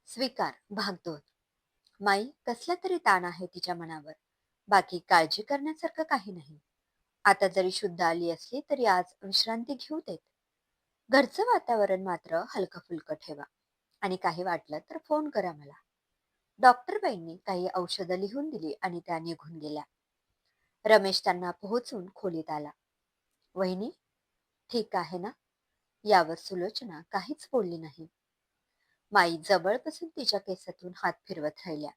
स्वीकार भाग 2. माई कसला तरी ताण आहे तिच्या मनावर. बाकी काळजी करण्यासारखं काही नाही. आता जरी शुद्ध आली असली तरी आज विश्रांती घेऊ देत. घरचं वातावरण मात्र हलकं फुलकं ठेवा. आणि काही वाटलं तर फोन करा मला. डॉक्टर बाईंनी काही औषधं लिहून दिली आणि त्या निघून गेल्या. रमेश त्यांना पोहोचून खोलीत आला. वहिनी, ठीक आहे ना? यावर सुलोचना काहीच बोलली नाही. माई जवळ बसून तिच्या केसातून हात फिरवत राहिल्या.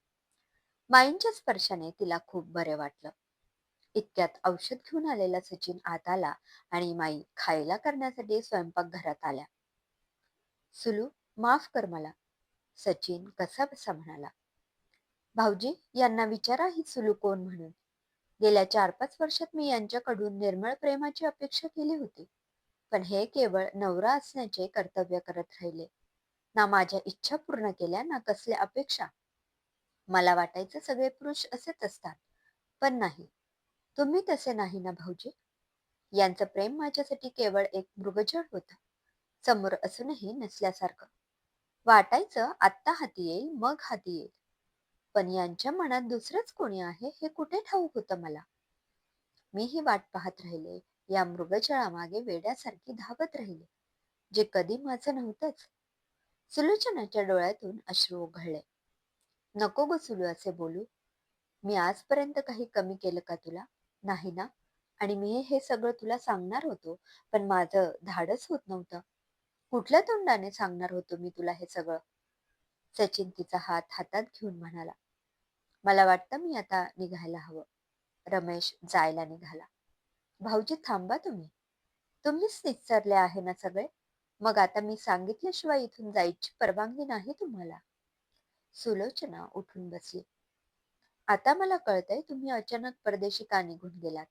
माईंच्या स्पर्शाने तिला खूप बरे वाटलं. इतक्यात औषध घेऊन आलेला सचिन आत आला आणि माई खायला करण्यासाठी स्वयंपाकघरात आल्या. सुलू, माफ कर मला, सचिन कसा बसा म्हणाला. भाऊजी, यांना विचारा ही सुलू कोण म्हणून. गेल्या 4-5 वर्षात मी यांच्याकडून निर्मळ प्रेमाची अपेक्षा केली होती, पण हे केवळ नवरा असण्याचे कर्तव्य करत राहिले. ना माझ्या इच्छा पूर्ण केल्या ना कसल्या अपेक्षा. मला वाटायचं सगळे पुरुष असेच असतात, पण नाही. तुम्ही तसे नाही ना भाऊजी. यांचं प्रेम माझ्यासाठी केवळ एक मृगजळ होतं, समोर असूनही नसल्यासारखं. वाटायचं आत्ता हाती येईल मग हाती येईल, पण यांच्या मनात दुसरंच कोणी आहे हे कुठे ठाऊक होतं मला. मीही वाट पाहत राहिले, या मृगजळामागे वेड्यासारखी धावत राहिले, जे कधी माझं नव्हतंच. सुलोचनाच्या डोळ्यातून अश्रू ओघळले. नको गो सुलू असे बोलू. मी आजपर्यंत काही कमी केलं का तुला? नाही ना? आणि मी हे सगळं तुला सांगणार होतो, पण माझं धाडस होत नव्हतं. कुठल्या तोंडाने सांगणार होतो मी तुला हे सगळं? सचिन तिचा हात हातात घेऊन म्हणाला. मला वाटतं मी आता निघायला हवं. रमेश जायला निघाला. भाऊजी थांबा तुम्ही. तुम्हीच निस्तरले आहे ना सगळे? मग आता मी सांगितल्याशिवाय इथून जायची परवानगी नाही तुम्हाला. सुलोचना उठून बसली. आता मला कळतंय तुम्ही अचानक परदेशी का निघून गेलात.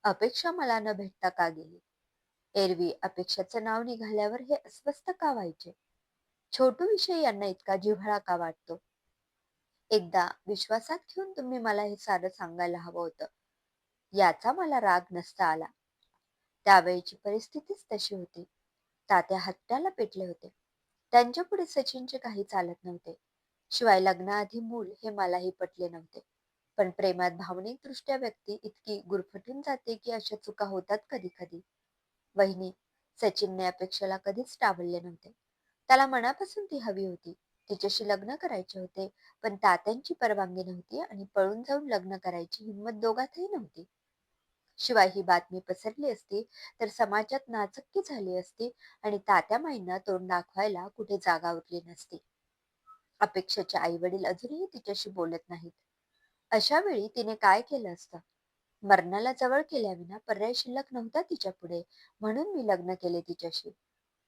अपेक्षा मला न भेटता का गेली. एरवी अपेक्षाचं नाव निघाल्यावर हे अस्वस्थ का व्हायचे. छोटू विषयी यांना इतका जिव्हाळा का वाटतो. एकदा विश्वासात घेऊन तुम्ही मला हे सारं सांगायला हवं होतं. याचा मला राग नसता आला. त्यावेळीची परिस्थितीच तशी होती. तात्या हत्याला पेटले होते. त्यांच्यापुढे सचिनचे काही चालत नव्हते. शिवाय लग्नाआधी मूल हे मलाही पटले नव्हते. पण प्रेमात भावनिक दृष्ट्या व्यक्ती इतकी गुरफटून जाते की अशा चुका होतात कधी कधी. वहिनी, सचिनने अपेक्षेला कधीच डावलले नव्हते. त्याला मनापासून ती हवी होती. तिच्याशी लग्न करायचे होते, पण तात्यांची परवानगी नव्हती आणि पळून जाऊन लग्न करायची हिंमत दोघातही नव्हती. शिवाय ही बातमी पसरली असती तर समाजात नाचक्की झाली असती आणि तात्या माईंना तोंड दाखवायला कुठे जागा उरली नसती. अपेक्षेचे आई वडील अजूनही तिच्याशी बोलत नाहीत. अशा वेळी तिने काय केलं असतं? मरणाला जवळ केल्याविना पर्याय शिल्लक नव्हता तिच्या पुढे, म्हणून मी लग्न केले तिच्याशी.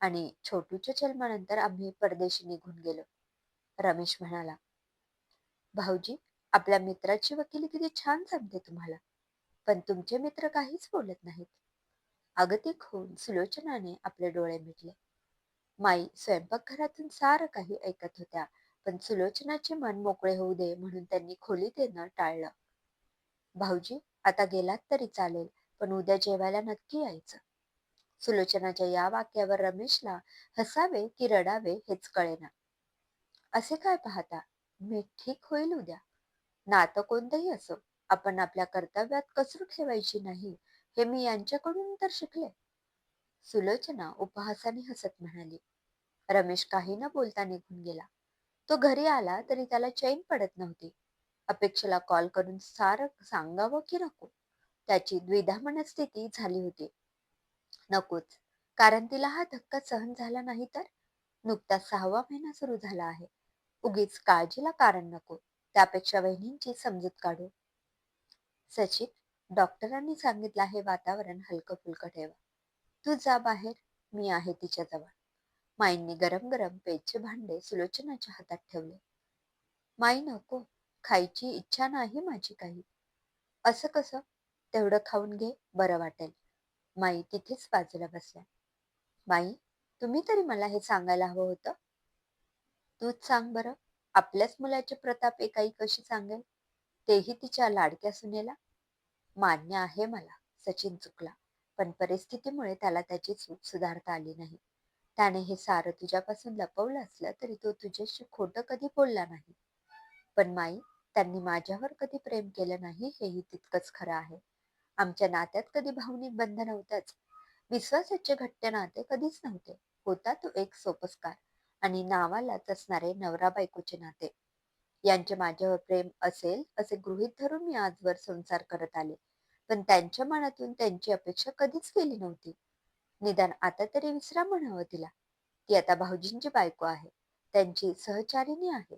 आणि छोटूच्या जन्मानंतर आम्ही परदेशी निघून गेलो. रमेश म्हणाला. भाऊजी, आपल्या मित्राची वकिली किती छान जमते तुम्हाला, पण तुमचे मित्र काहीच बोलत नाहीत. अगतिक होऊन सुलोचनाने आपले डोळे मिटले. माई स्वयंपाकघरातून सारं काही ऐकत होत्या, पण सुलोचनाचे मन मोकळे होऊ दे म्हणून त्यांनी खोलीत येणं टाळलं. भाऊजी, आता गेलात तरी चालेल, पण उद्या जेवायला नक्की यायचं. सुलोचनाच्या या वाक्यावर रमेशला हसावे की रडावे हेच कळेना. असे काय पाहता? मी ठीक होईल उद्या. नातं कोणतंही असो, आपण आपल्या कर्तव्यात कसर ठेवायची नाही, हे मी यांच्याकडून तर शिकले. सुलोचना उपहासाने हसत म्हणाली. रमेश काही न बोलता निघून गेला. तो घरी आला तरी त्याला चैन पडत नव्हती. अपेक्षेला कॉल करून सारं सांगावं की नको, त्याची द्विधा मनस्थिती झाली होती. नकोच, कारण तिला हा धक्का सहन झाला नाही तर. नुकताच 6वा महिना सुरू झाला आहे. उगीच काळजीला कारण नको, त्यापेक्षा वहिनींची समजूत काढू. सचिन, डॉक्टरांनी सांगितलं आहे वातावरण हलकं फुलकं ठेवा. तू जा बाहेर, मी आहे तिच्याजवळ. माईंनी गरम गरम पेजचे भांडे सुलोचनाच्या हातात ठेवले. माई नको, खायची इच्छा नाही माझी काही. असं कसं? तेवढं खाऊन घे, बरं वाटेल. माई तिथेच बाजूला बसल्या. माई, तुम्ही तरी मला हे सांगायला हवं होतं. तूच सांग बरं, आपल्याच मुलाचे प्रताप एकाई कशी सांगेल, तेही तिच्या लाडक्या सुनेला. मान्य आहे मला, सचिन चुकला, पण परिस्थितीमुळे त्याला त्याची चूक सुधारता आली नाही. त्याने हे सारं तुझ्यापासून लपवलं असलं तरी तो तुझ्याशी खोटं कधी बोलला नाही. पण माई, त्यांनी माझ्यावर कधी प्रेम केलं नाही हेही तितकंच खरं आहे. आमच्या नात्यात कधी भावनिक बंध नव्हतंच. विश्वासाचे घट्ट नाते कधीच नव्हते. होता तो एक सोपस्कार आणि नावालाच असणारे नवरा बायकोचे नाते. यांचे माझ्यावर प्रेम असेल असे गृहीत धरून मी आजवर संसार करत आले. पण त्यांच्या मनातून त्यांची अपेक्षा कधीच केली नव्हती. निदान आता तरी विसरा म्हणावं तिला. ती आता भाऊजींची बायको आहे. त्यांची सहचारिणी आहे.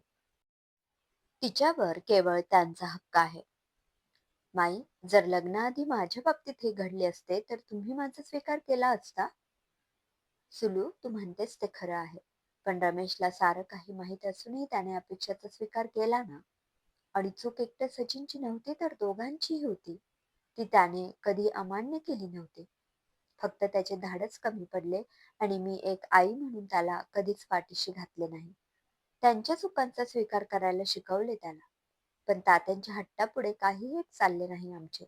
तिच्यावर केवळ त्यांचा हक्क आहे. माई, जर लग्नाआधी माझ्या बाबतीत हे घडले असते तर तुम्ही माझा स्वीकार केला असता? सुलू, तू म्हणतेस ते खरं आहे. पण रमेशला सारं काही माहीत असूनही त्याने अपेक्षाचा स्वीकार केला ना. आणि चूक एकट्या सचिनची नव्हती तर दोघांचीही होती. ती त्याने कधी अमान्य केली नव्हती. फक्त त्याचे धाडस कमी पडले आणि मी एक आई म्हणून त्याला कधीच पाठीशी घातले नाही. त्यांच्या चुकांचा स्वीकार करायला शिकवले त्याला. पण तात्यांच्या हट्टापुढे काहीही चालले नाही आमचे.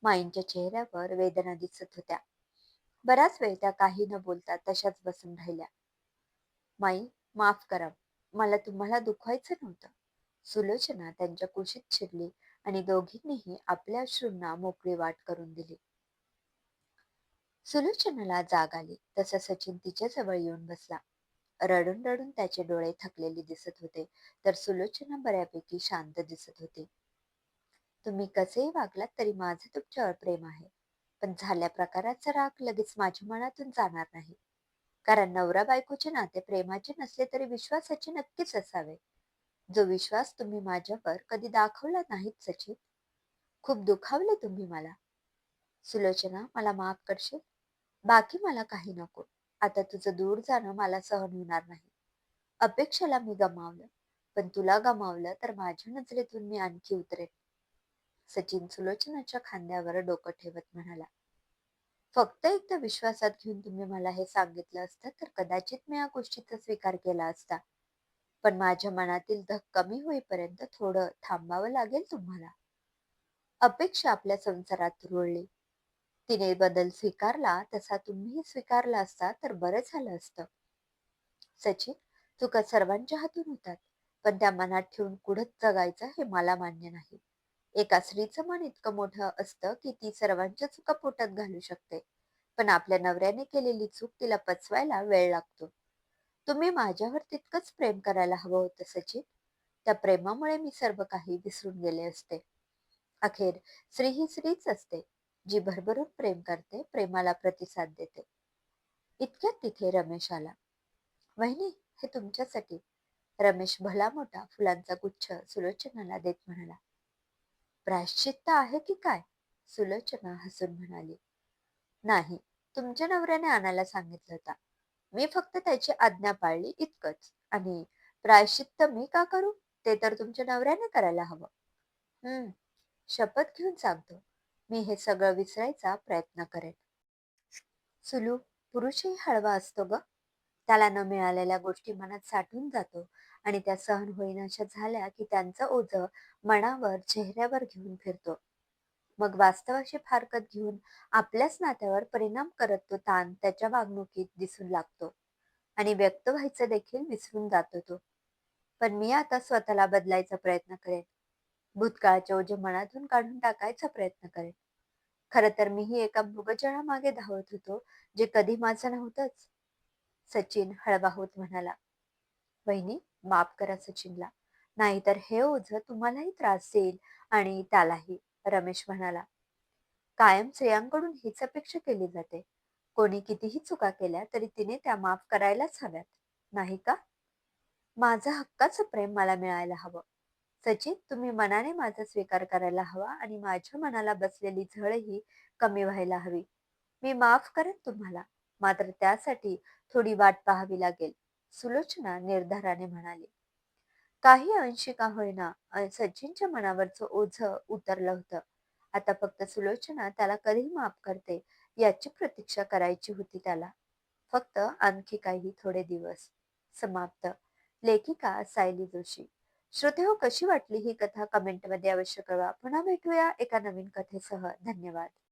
माईंच्या चेहऱ्यावर वेदना दिसत होत्या. बराच वेळ त्या काही न बोलता तशाच बसून राहिल्या. माई, माफ करा. मला तुम्हाला दुखवायचं नव्हतं. सुलोचना त्यांच्या कुशीत शिरली आणि दोघींनीही आपल्या अश्रूंना मोकळी वाट करून दिली. सुलोचनाला जाग आली तसा सचिन तिच्या जवळ येऊन बसला. रडून रडून त्याचे डोळे थकलेले दिसत होते, तर सुलोचना बऱ्यापैकी शांत दिसत होती. तुम्ही कसेही वागलात तरी माझे तुमच्यावर प्रेम आहे. पण झाल्या प्रकाराचा राग लगेच माझ्या मनातून जाणार नाही. कारण नवरा बायकोचे नाते प्रेमाचे नसले तरी विश्वासाचे नक्कीच असावे. जो विश्वास तुम्ही माझ्यावर कधी दाखवला नाहीत सचिन. खूप दुखावले तुम्ही मला. सुलोचना, मला माफ करशील? बाकी मला काही नको. आता तुझं दूर जाणं मला सहन होणार नाही. अपेक्षेला मी गमावलं, पण तुला गमावलं तर माझ्या नजरेतून मी आणखी उतरेन. सचिन सुलोचनाच्या खांद्यावर डोकं ठेवत म्हणाला. फक्त एकदा विश्वासात घेऊन तुम्ही मला हे सांगितलं असतं तर कदाचित मी या गोष्टीचा स्वीकार केला असता. पण माझ्या मनातील धग कमी होईपर्यंत थोडं थांबावं लागेल तुम्हाला. अपेक्षा आपल्या संसारात रुळली. तिने बदल स्वीकारला तसा तुम्हीही स्वीकारला असता तर बरं झालं असतं. सचिन, चुका सर्वांच्या हातून होतात. पण त्या मनात ठेवून कुढत जगायचं हे मला मान्य नाही. एका स्त्रीचं मन इतकं मोठं असतं की ती सर्वांच्या चुका पोटात घालू शकते. पण आपल्या नवऱ्याने केलेली चूक तिला पचवायला वेळ लागतो. तुम्ही माझ्यावर तितकंच प्रेम करायला हवं होतं सचिन. त्या प्रेमामुळे मी सर्व काही विसरून गेले असते. अखेर स्त्री ही स्त्रीच असते, जी भरभरून प्रेम करते, प्रेमाला प्रतिसाद देते. इतक्यात तिथे रमेश आला. वहिनी, हे तुमच्यासाठी. रमेश भला मोठा फुलांचा गुच्छ सुलोचनाला देत म्हणाला. प्रायश्चित्त आहे की काय? सुलोचना हसून म्हणाली. नाही, तुमच्या नवऱ्याने आणायला सांगितलं होता. मी फक्त त्याची आज्ञा पाळली इतकंच. आणि प्रायश्चित्त मी का करू? ते तर तुमच्या नवऱ्याने करायला हवं. शपथ घेऊन सांगतो, मी हे सगळं विसरायचा प्रयत्न करेन. सुलू, पुरुषही हळवा असतो ग. त्याला न मिळालेल्या गोष्टी मनात साठून जातो आणि त्या सहन होईनाशा झाल्या की त्यांचं ओझं मनावर चेहऱ्यावर घेऊन फिरतो. मग वास्तवाशी फारकत घेऊन आपल्याच नात्यावर परिणाम करत तो ताण त्याच्या वागणुकीत दिसून लागतो आणि व्यक्त व्हायचं देखील विसरून जातो तो. पण मी आता स्वतःला बदलायचा प्रयत्न करेन. भूतकाळाचे ओझे मनातून काढून टाकायचा प्रयत्न करेन. खरं तर मीही एका मृगजळामागे धावत होतो, जे कधी माझं नव्हतंच. सचिन हळवा होत म्हणाला. वहिनी, माफ करा सचिनला. नाहीतर हे ओझं तुम्हालाही त्रास देईल आणि त्यालाही. रमेश म्हणाला. कायम स्त्रियांकडून हीच अपेक्षा केली जाते. कोणी कितीही चुका केल्या तरी तिने त्या माफ करायलाच हव्यात, नाही का? माझं हक्काचं प्रेम मला मिळायला हवं. सचिन, तुम्ही मनाने माझा स्वीकार करायला हवा आणि माझ्या मनाला बसलेली झळही कमी व्हायला हवी. मी माफ करेन तुम्हाला, मात्र त्यासाठी थोडी वाट पाहावी लागेल. सुलोचना निर्धाराने म्हणाली. काही अंशी का होईना सचिनच्या मनावरचं ओझं उतरलं होतं. आता फक्त सुलोचना त्याला कधी माफ करते याची प्रतीक्षा करायची होती त्याला. फक्त आणखी काही थोडे दिवस. समाप्त. लेखिका सायली जोशी. श्रोतेहो, कशी वाटली ही कथा कमेंटमध्ये अवश्य कळवा. पुन्हा भेटूया एका नवीन कथेसह. धन्यवाद.